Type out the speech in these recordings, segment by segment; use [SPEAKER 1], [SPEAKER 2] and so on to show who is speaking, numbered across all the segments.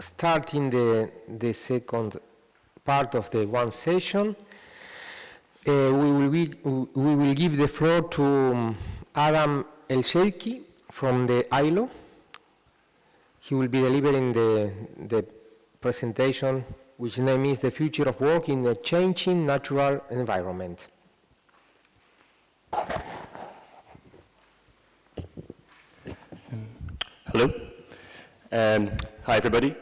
[SPEAKER 1] starting the second part of the one session. We will give the floor to Adam Elsheikhi from the ILO. He will be delivering the presentation, which name is The Future of Work in a Changing Natural Environment.
[SPEAKER 2] Hello. Hi, everybody.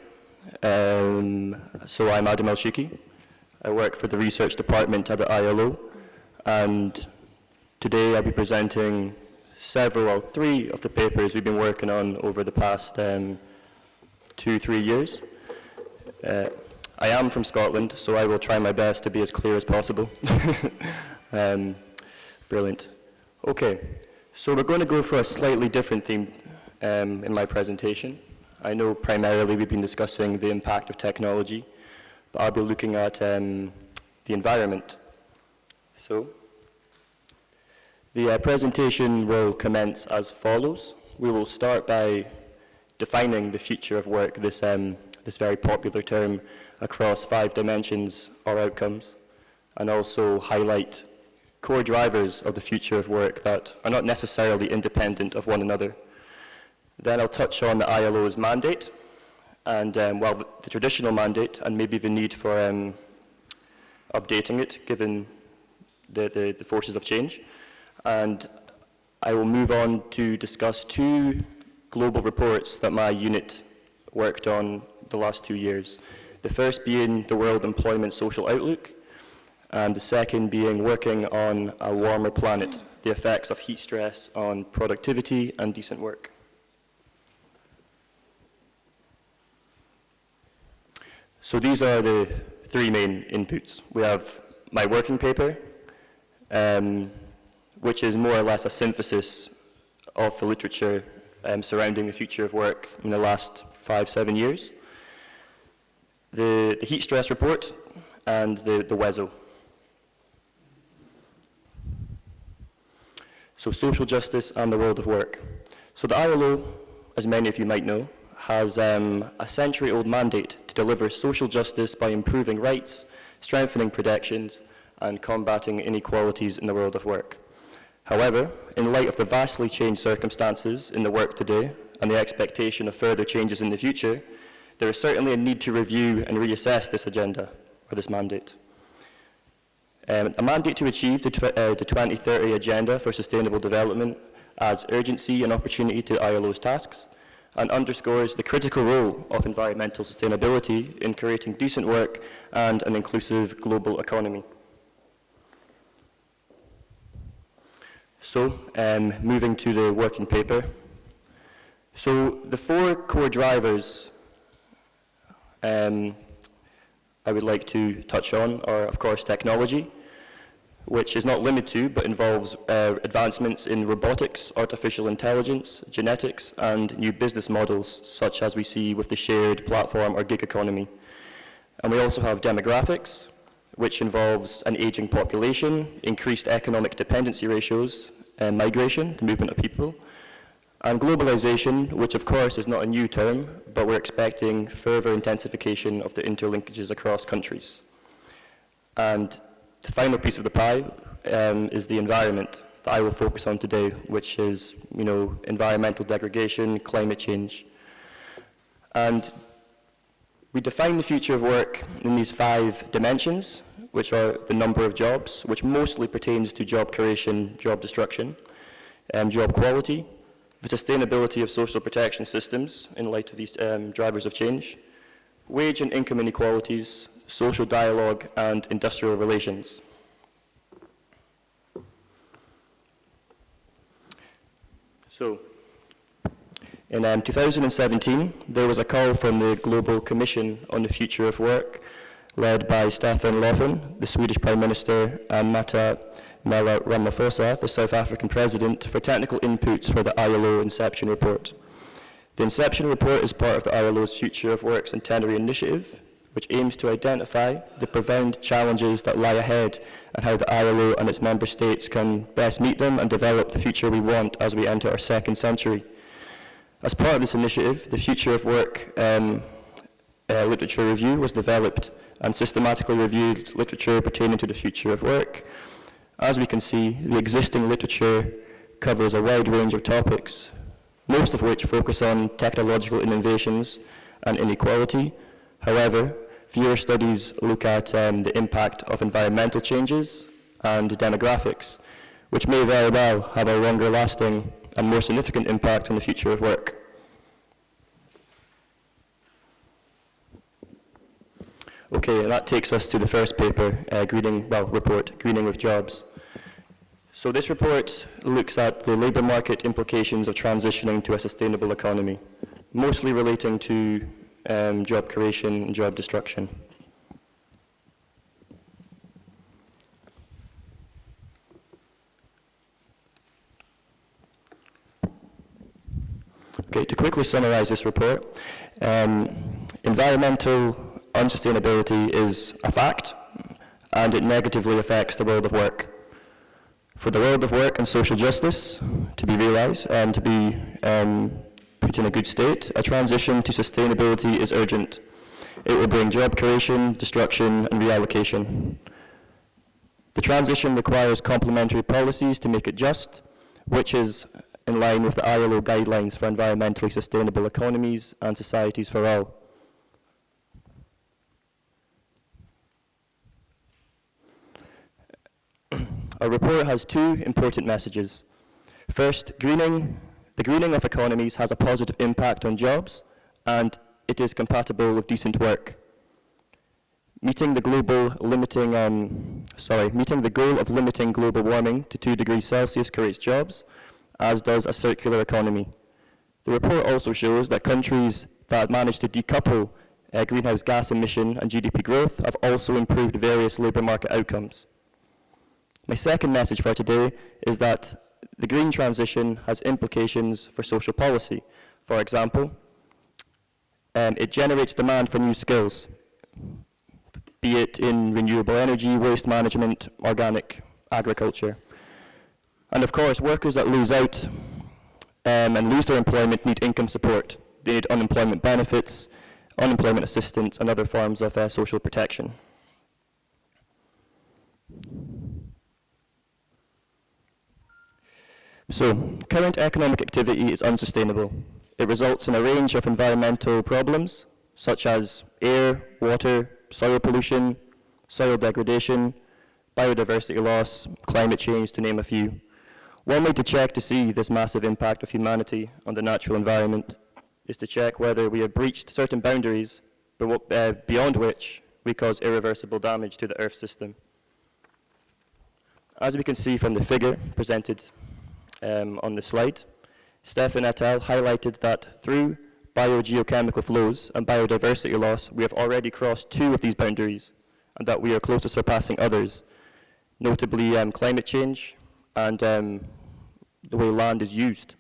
[SPEAKER 2] So I'm Adam Elsheikhi. I work for the research department at the ILO, and today I'll be presenting three of the papers we've been working on over the past 2-3 years. I am from Scotland, so I will try my best to be as clear as possible. Brilliant. Okay, so we're going to go for a slightly different theme in my presentation. I know primarily we've been discussing the impact of technology, but I'll be looking at the environment. So, the presentation will commence as follows. We will start by defining the future of work, this very popular term, across 5 dimensions or outcomes, and also highlight core drivers of the future of work that are not necessarily independent of one another. Then I'll touch on the ILO's mandate, and the traditional mandate, and maybe the need for updating it, given the forces of change. And I will move on to discuss 2 global reports that my unit worked on the last 2 years. The first being the World Employment Social Outlook, and the second being Working on a Warmer Planet, the effects of heat stress on productivity and decent work. So these are the 3 main inputs. We have my working paper, which is more or less a synthesis of the literature surrounding the future of work in the last 5-7 years. The heat stress report and the WESO. So social justice and the world of work. So the ILO, as many of you might know, has a century-old mandate to deliver social justice by improving rights, strengthening protections, and combating inequalities in the world of work. However, in light of the vastly changed circumstances in the work today and the expectation of further changes in the future, there is certainly a need to review and reassess this agenda, or this mandate. A mandate to achieve the 2030 Agenda for Sustainable Development adds urgency and opportunity to ILO's tasks, and underscores the critical role of environmental sustainability in creating decent work and an inclusive global economy. So, moving to the working paper. So, the 4 core drivers I would like to touch on are, of course, technology, which is not limited to, but involves advancements in robotics, artificial intelligence, genetics, and new business models, such as we see with the shared platform or gig economy. And we also have demographics, which involves an aging population, increased economic dependency ratios, and migration, the movement of people, and globalization, which of course is not a new term, but we're expecting further intensification of the interlinkages across countries. And the final piece of the pie is the environment that I will focus on today, which is, environmental degradation, climate change. And we define the future of work in these 5 dimensions, which are the number of jobs, which mostly pertains to job creation, job destruction, job quality, the sustainability of social protection systems in light of these drivers of change, wage and income inequalities, social dialogue, and industrial relations. So, in 2017, there was a call from the Global Commission on the Future of Work, led by Stefan Löfven, the Swedish Prime Minister, and Metta Mela Ramaphosa, the South African President, for technical inputs for the ILO Inception Report. The Inception Report is part of the ILO's Future of Work Centenary Initiative, which aims to identify the profound challenges that lie ahead and how the ILO and its member states can best meet them and develop the future we want as we enter our 2nd century. As part of this initiative, the Future of Work literature review was developed and systematically reviewed literature pertaining to the future of work. As we can see, the existing literature covers a wide range of topics, most of which focus on technological innovations and inequality. However, fewer studies look at the impact of environmental changes and demographics, which may very well have a longer lasting and more significant impact on the future of work. Okay, and that takes us to the first paper, report, Greening with Jobs. So this report looks at the labour market implications of transitioning to a sustainable economy, mostly relating to job creation and job destruction. Okay, to quickly summarize this report, environmental unsustainability is a fact, and it negatively affects the world of work. For the world of work and social justice to be realized and to be put in a good state, a transition to sustainability is urgent. It will bring job creation, destruction, and reallocation. The transition requires complementary policies to make it just, which is in line with the ILO guidelines for environmentally sustainable economies and societies for all. Our report has two important messages. First, the greening of economies has a positive impact on jobs, and it is compatible with decent work. Meeting the goal of limiting global warming to 2 degrees Celsius creates jobs, as does a circular economy. The report also shows that countries that manage to decouple greenhouse gas emission and GDP growth have also improved various labour market outcomes. My second message for today is that the green transition has implications for social policy. For example, it generates demand for new skills, be it in renewable energy, waste management, organic agriculture. And of course, workers that lose out and lose their employment need income support. They need unemployment benefits, unemployment assistance, and other forms of social protection. So, current economic activity is unsustainable. It results in a range of environmental problems, such as air, water, soil pollution, soil degradation, biodiversity loss, climate change, to name a few. One way to check to see this massive impact of humanity on the natural environment is to check whether we have breached certain boundaries beyond which we cause irreversible damage to the Earth system. As we can see from the figure presented on the slide, Stefan et al. Highlighted that through biogeochemical flows and biodiversity loss, we have already crossed 2 of these boundaries, and that we are close to surpassing others, notably climate change and the way land is used.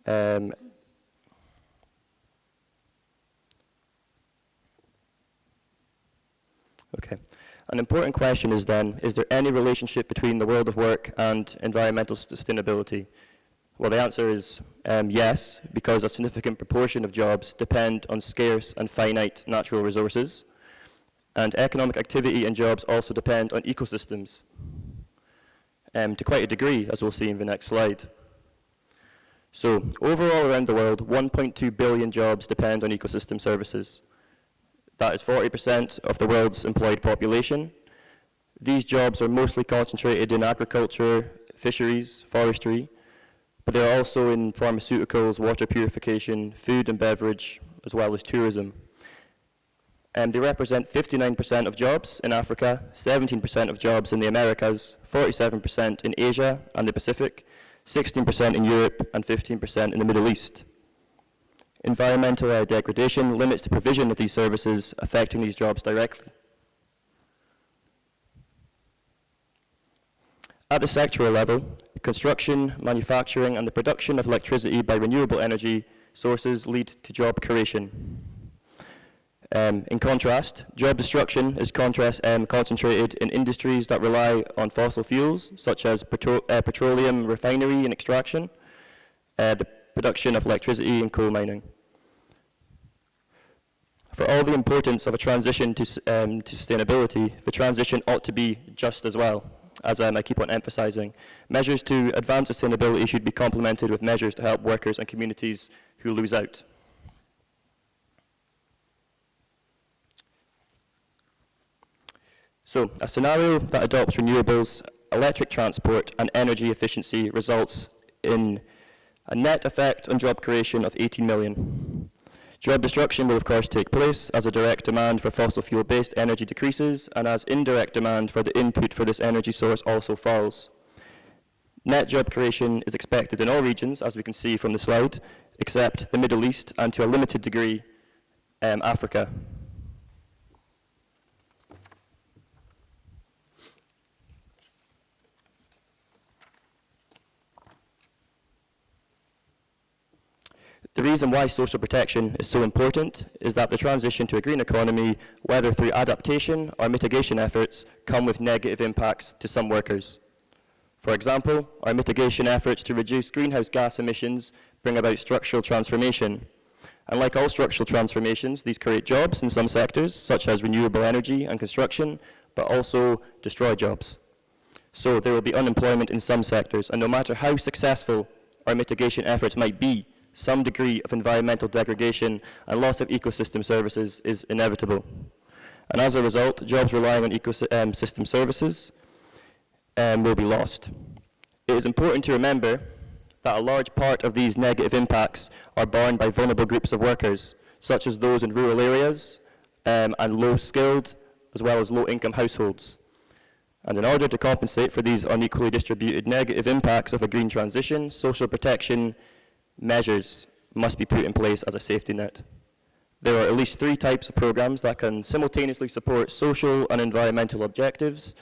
[SPEAKER 2] Okay. An important question is then, is there any relationship between the world of work and environmental sustainability? Well, the answer is yes, because a significant proportion of jobs depend on scarce and finite natural resources, and economic activity and jobs also depend on ecosystems, to quite a degree, as we'll see in the next slide. So, overall around the world, 1.2 billion jobs depend on ecosystem services. That is 40% of the world's employed population. These jobs are mostly concentrated in agriculture, fisheries, forestry, but they're also in pharmaceuticals, water purification, food and beverage, as well as tourism. And they represent 59% of jobs in Africa, 17% of jobs in the Americas, 47% in Asia and the Pacific, 16% in Europe, and 15% in the Middle East. Environmental degradation limits the provision of these services, affecting these jobs directly. At the sectoral level, construction, manufacturing, and the production of electricity by renewable energy sources lead to job creation. In contrast, job destruction is concentrated in industries that rely on fossil fuels, such as petroleum refinery and extraction, the production of electricity and coal mining. For all the importance of a transition to sustainability, the transition ought to be just as well, as I keep on emphasizing. Measures to advance sustainability should be complemented with measures to help workers and communities who lose out. So, a scenario that adopts renewables, electric transport, and energy efficiency results in a net effect on job creation of 18 million. Job destruction will of course take place as a direct demand for fossil fuel-based energy decreases and as indirect demand for the input for this energy source also falls. Net job creation is expected in all regions, as we can see from the slide, except the Middle East and to a limited degree, Africa. The reason why social protection is so important is that the transition to a green economy, whether through adaptation or mitigation efforts, come with negative impacts to some workers. For example, our mitigation efforts to reduce greenhouse gas emissions bring about structural transformation. And like all structural transformations, these create jobs in some sectors, such as renewable energy and construction, but also destroy jobs. So there will be unemployment in some sectors, and no matter how successful our mitigation efforts might be, some degree of environmental degradation and loss of ecosystem services is inevitable. And as a result, jobs relying on ecosystem services will be lost. It is important to remember that a large part of these negative impacts are borne by vulnerable groups of workers, such as those in rural areas and low-skilled, as well as low-income households. And in order to compensate for these unequally distributed negative impacts of a green transition, social protection measures must be put in place as a safety net. There are at least 3 types of programs that can simultaneously support social and environmental objectives,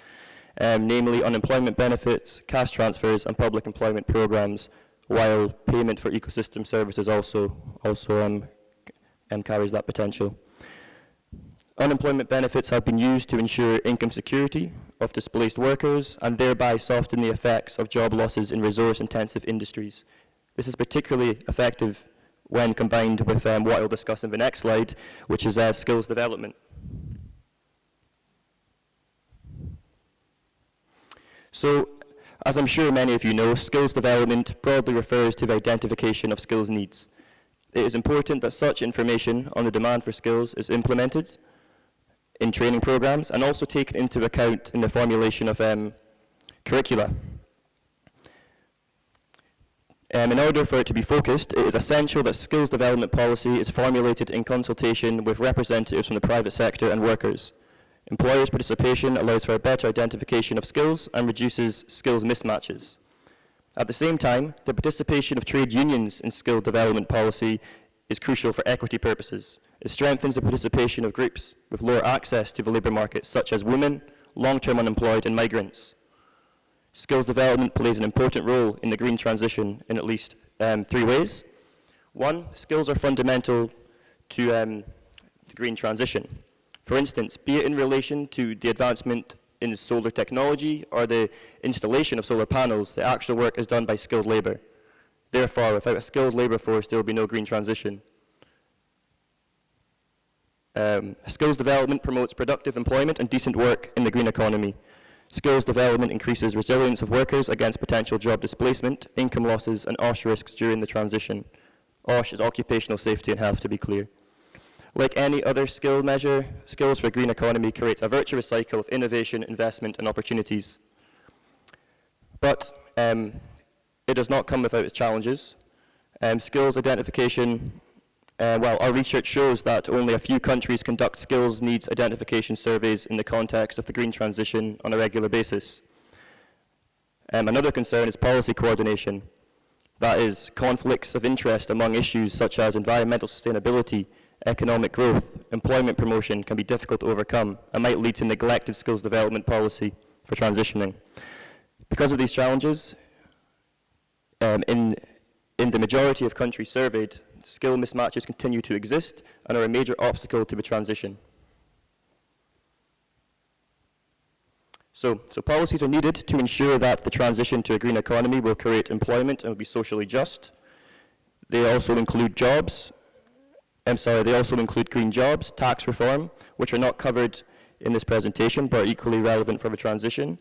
[SPEAKER 2] namely unemployment benefits, cash transfers, and public employment programs, while payment for ecosystem services also carries that potential. Unemployment benefits have been used to ensure income security of displaced workers and thereby soften the effects of job losses in resource-intensive industries. This is particularly effective when combined with what I'll discuss in the next slide, which is skills development. So, as I'm sure many of you know, skills development broadly refers to the identification of skills needs. It is important that such information on the demand for skills is implemented in training programs and also taken into account in the formulation of curricula. In order for it to be focused, it is essential that skills development policy is formulated in consultation with representatives from the private sector and workers. Employers' participation allows for a better identification of skills and reduces skills mismatches. At the same time, the participation of trade unions in skill development policy is crucial for equity purposes. It strengthens the participation of groups with lower access to the labour market, such as women, long-term unemployed, and migrants. Skills development plays an important role in the green transition in at least 3 ways. 1, skills are fundamental to the green transition. For instance, be it in relation to the advancement in solar technology or the installation of solar panels, the actual work is done by skilled labour. Therefore, without a skilled labour force, there will be no green transition. Skills development promotes productive employment and decent work in the green economy. Skills development increases resilience of workers against potential job displacement, income losses, and OSH risks during the transition. OSH is occupational safety and health, to be clear. Like any other skill measure, Skills for a Green Economy creates a virtuous cycle of innovation, investment, and opportunities. But it does not come without its challenges. Skills identification, our research shows that only a few countries conduct skills needs identification surveys in the context of the green transition on a regular basis. Another concern is policy coordination. That is, conflicts of interest among issues such as environmental sustainability, economic growth, employment promotion can be difficult to overcome and might lead to neglected skills development policy for transitioning. Because of these challenges, in the majority of countries surveyed, skill mismatches continue to exist and are a major obstacle to the transition. So policies are needed to ensure that the transition to a green economy will create employment and will be socially just. They also include jobs, They also include green jobs, tax reform, which are not covered in this presentation, but are equally relevant for the transition.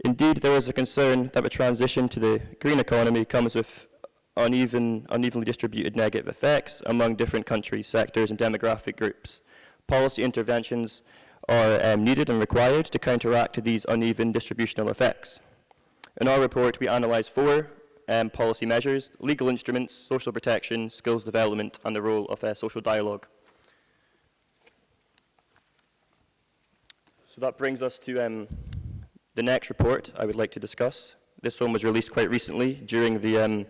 [SPEAKER 2] Indeed, there is a concern that the transition to the green economy comes with unevenly distributed negative effects among different countries, sectors, and demographic groups. Policy interventions are needed and required to counteract these uneven distributional effects. In our report, we analysed 4 policy measures: legal instruments, social protection, skills development, and the role of social dialogue. So that brings us to the next report I would like to discuss. This one was released quite recently during the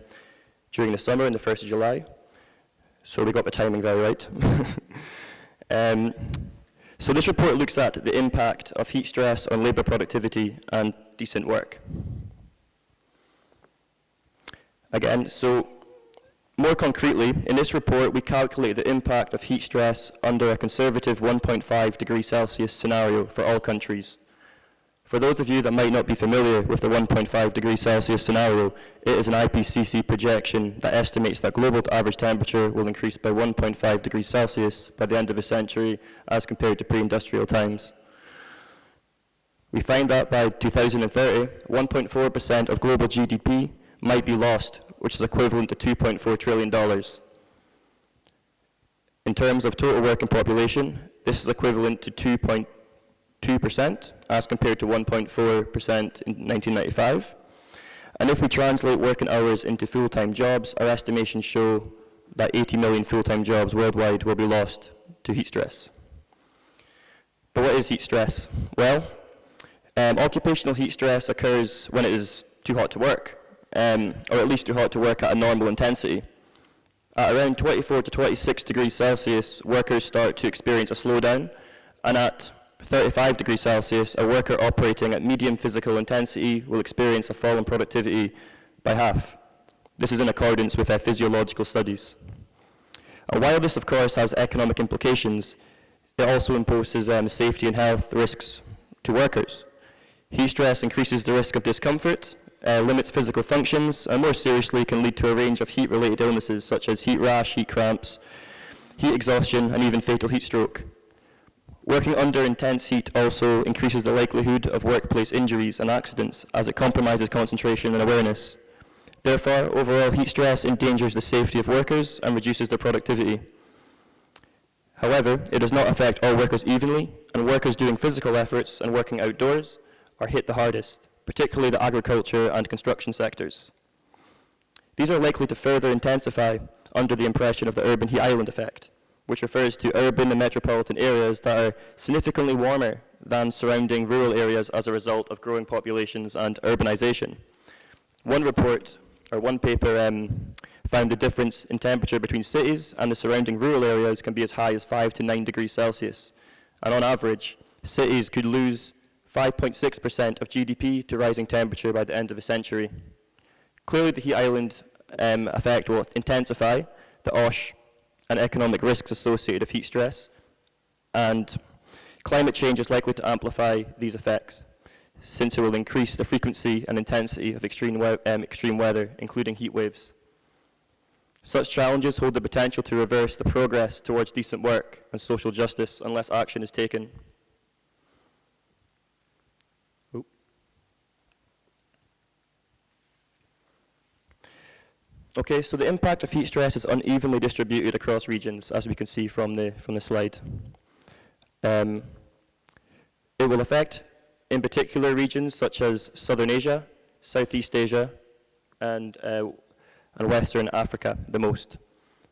[SPEAKER 2] summer, on the 1st of July. So we got the timing very right. So this report looks at the impact of heat stress on labour productivity and decent work. Again, so more concretely, in this report we calculate the impact of heat stress under a conservative 1.5 degrees Celsius scenario for all countries. For those of you that might not be familiar with the 1.5 degrees Celsius scenario, it is an IPCC projection that estimates that global average temperature will increase by 1.5 degrees Celsius by the end of the century as compared to pre-industrial times. We find that by 2030, 1.4% of global GDP might be lost, which is equivalent to $2.4 trillion. In terms of total working population, this is equivalent to 2.2% as compared to 1.4% in 1995. And if we translate working hours into full-time jobs, our estimations show that 80 million full-time jobs worldwide will be lost to heat stress. But what is heat stress? Well, occupational heat stress occurs when it is too hot to work, or at least too hot to work at a normal intensity. At around 24 to 26 degrees Celsius, workers start to experience a slowdown, and at 35 degrees Celsius, a worker operating at medium physical intensity will experience a fall in productivity by half. This is in accordance with physiological studies. While this, of course, has economic implications, it also imposes safety and health risks to workers. Heat stress increases the risk of discomfort, limits physical functions, and more seriously can lead to a range of heat-related illnesses such as heat rash, heat cramps, heat exhaustion, and even fatal heat stroke. Working under intense heat also increases the likelihood of workplace injuries and accidents as it compromises concentration and awareness. Therefore, overall heat stress endangers the safety of workers and reduces their productivity. However, it does not affect all workers evenly, and workers doing physical efforts and working outdoors are hit the hardest, particularly the agriculture and construction sectors. These are likely to further intensify under the impression of the urban heat island effect, which refers to urban and metropolitan areas that are significantly warmer than surrounding rural areas as a result of growing populations and urbanization. One paper found the difference in temperature between cities and the surrounding rural areas can be as high as 5 to 9 degrees Celsius. And on average, cities could lose 5.6% of GDP to rising temperature by the end of the century. Clearly, the heat island effect will intensify the OSH and economic risks associated with heat stress, and climate change is likely to amplify these effects, since it will increase the frequency and intensity of extreme weather, including heat waves. Such challenges hold the potential to reverse the progress towards decent work and social justice unless action is taken. Okay, so the impact of heat stress is unevenly distributed across regions, as we can see from the slide. It will affect, in particular, regions such as Southern Asia, Southeast Asia, and Western Africa the most,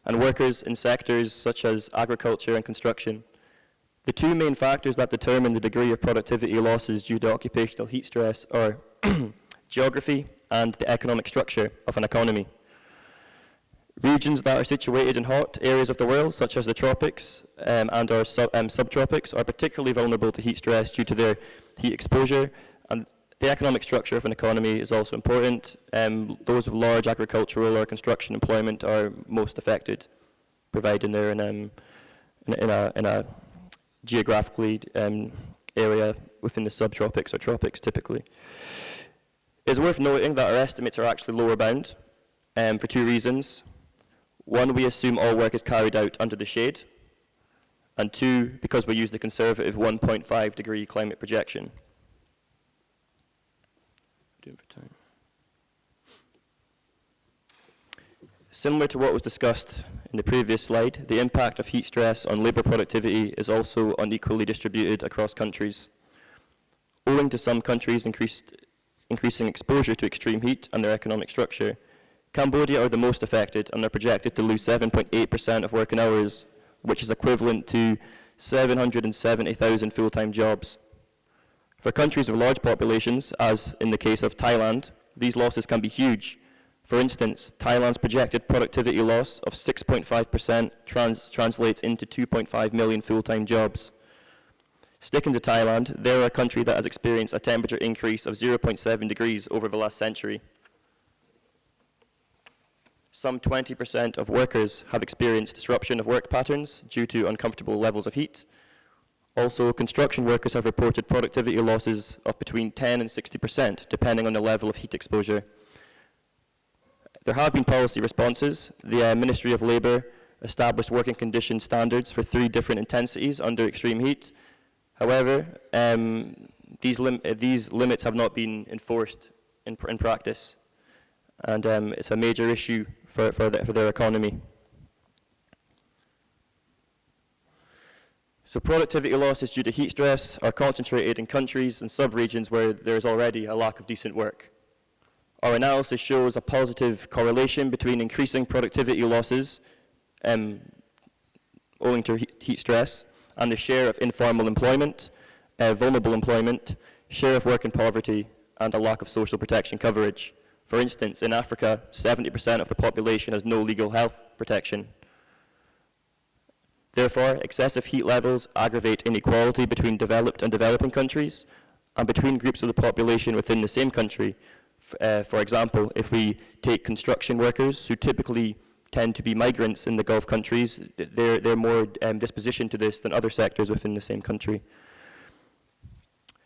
[SPEAKER 2] and workers in sectors such as agriculture and construction. The two main factors that determine the degree of productivity losses due to occupational heat stress are geography and the economic structure of an economy. Regions that are situated in hot areas of the world, such as the tropics and our subtropics, are particularly vulnerable to heat stress due to their heat exposure, and the economic structure of an economy is also important. Those with large agricultural or construction employment are most affected, providing they're in a geographically area within the subtropics or tropics typically. It's worth noting that our estimates are actually lower bound for two reasons. One, we assume all work is carried out under the shade, and two, because we use the conservative 1.5 degree climate projection. Similar to what was discussed in the previous slide, the impact of heat stress on labour productivity is also unequally distributed across countries. Owing to some countries' increasing exposure to extreme heat and their economic structure, Cambodia are the most affected and are projected to lose 7.8% of working hours, which is equivalent to 770,000 full-time jobs. For countries with large populations, as in the case of Thailand, these losses can be huge. For instance, Thailand's projected productivity loss of 6.5% translates into 2.5 million full-time jobs. Sticking to Thailand, they're a country that has experienced a temperature increase of 0.7 degrees over the last century. Some 20% of workers have experienced disruption of work patterns due to uncomfortable levels of heat. Also, construction workers have reported productivity losses of between 10 and 60%, depending on the level of heat exposure. There have been policy responses. The Ministry of Labour established working condition standards for 3 different intensities under extreme heat. However, these limits have not been enforced in practice, and it's a major issue for their economy. So productivity losses due to heat stress are concentrated in countries and sub-regions where there is already a lack of decent work. Our analysis shows a positive correlation between increasing productivity losses owing to heat stress and the share of informal employment, vulnerable employment, share of work in poverty, and a lack of social protection coverage. For instance, in Africa, 70% of the population has no legal health protection. Therefore, excessive heat levels aggravate inequality between developed and developing countries, and between groups of the population within the same country. For example, if we take construction workers, who typically tend to be migrants in the Gulf countries, they're more dispositioned to this than other sectors within the same country.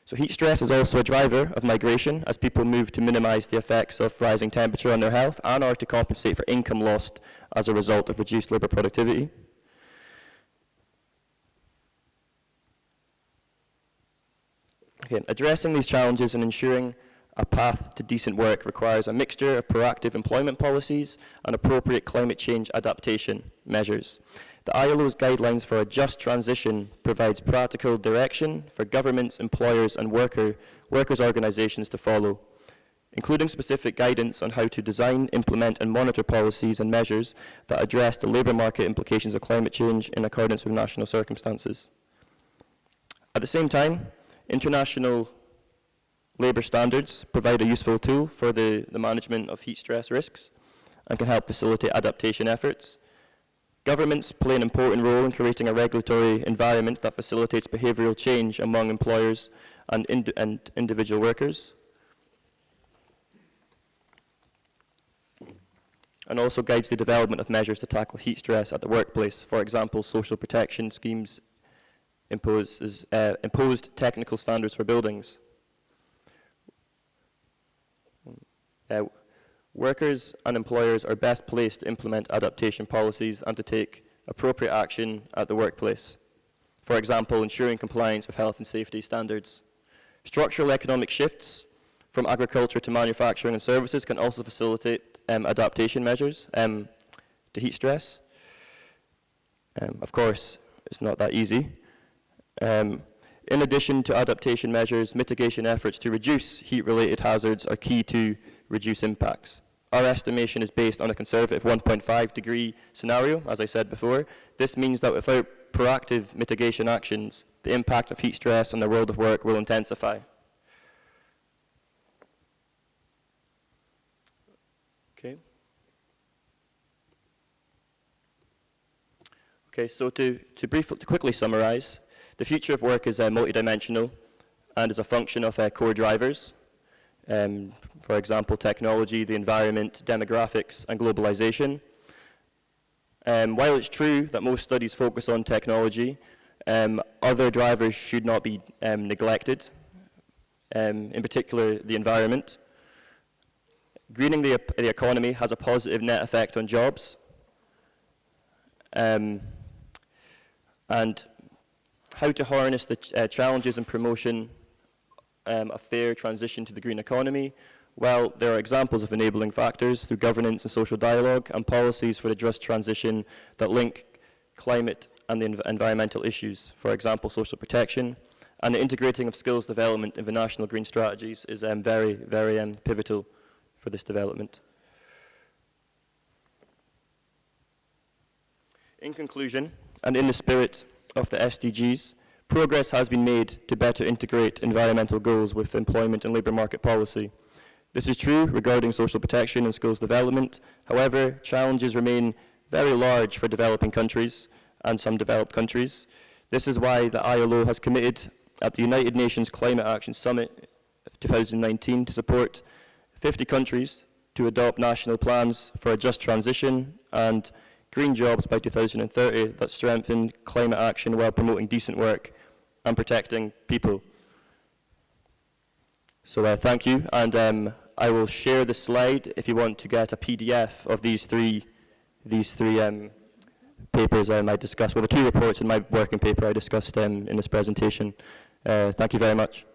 [SPEAKER 2] So heat stress is also a driver of migration, as people move to minimize the effects of rising temperature on their health and or to compensate for income lost as a result of reduced labour productivity. Okay, addressing these challenges and ensuring a path to decent work requires a mixture of proactive employment policies and appropriate climate change adaptation measures. The ILO's guidelines for a just transition provides practical direction for governments, employers, and workers' organizations to follow, including specific guidance on how to design, implement, and monitor policies and measures that address the labour market implications of climate change in accordance with national circumstances. At the same time, international labour standards provide a useful tool for the management of heat stress risks and can help facilitate adaptation efforts. Governments play an important role in creating a regulatory environment that facilitates behavioural change among employers and individual workers, and also guides the development of measures to tackle heat stress at the workplace. For example, social protection schemes imposed technical standards for buildings. Workers and employers are best placed to implement adaptation policies and to take appropriate action at the workplace. For example, ensuring compliance with health and safety standards. Structural economic shifts from agriculture to manufacturing and services can also facilitate adaptation measures to heat stress. Of course, it's not that easy. In addition to adaptation measures, mitigation efforts to reduce heat-related hazards are key to reduce impacts. Our estimation is based on a conservative 1.5 degree scenario, as I said before. This means that without proactive mitigation actions, the impact of heat stress on the world of work will intensify. Okay. Okay, so to quickly summarize, the future of work is multidimensional and is a function of core drivers. For example, technology, the environment, demographics, and globalization. While it's true that most studies focus on technology, other drivers should not be neglected, in particular the environment. Greening the economy has a positive net effect on jobs. and how to harness the challenges and promotion a fair transition to the green economy. Well, there are examples of enabling factors through governance and social dialogue and policies for the just transition that link climate and the environmental issues, for example, social protection. And the integrating of skills development in the national green strategies is very, very pivotal for this development. In conclusion, and in the spirit of the SDGs, progress has been made to better integrate environmental goals with employment and labour market policy. This is true regarding social protection and skills development. However, challenges remain very large for developing countries and some developed countries. This is why the ILO has committed at the United Nations Climate Action Summit of 2019 to support 50 countries to adopt national plans for a just transition and green jobs by 2030 that strengthen climate action while promoting decent work and protecting people. So thank you, and I will share the slide if you want to get a PDF of these three papers I discussed, well, the two reports and my working paper I discussed in this presentation. Thank you very much.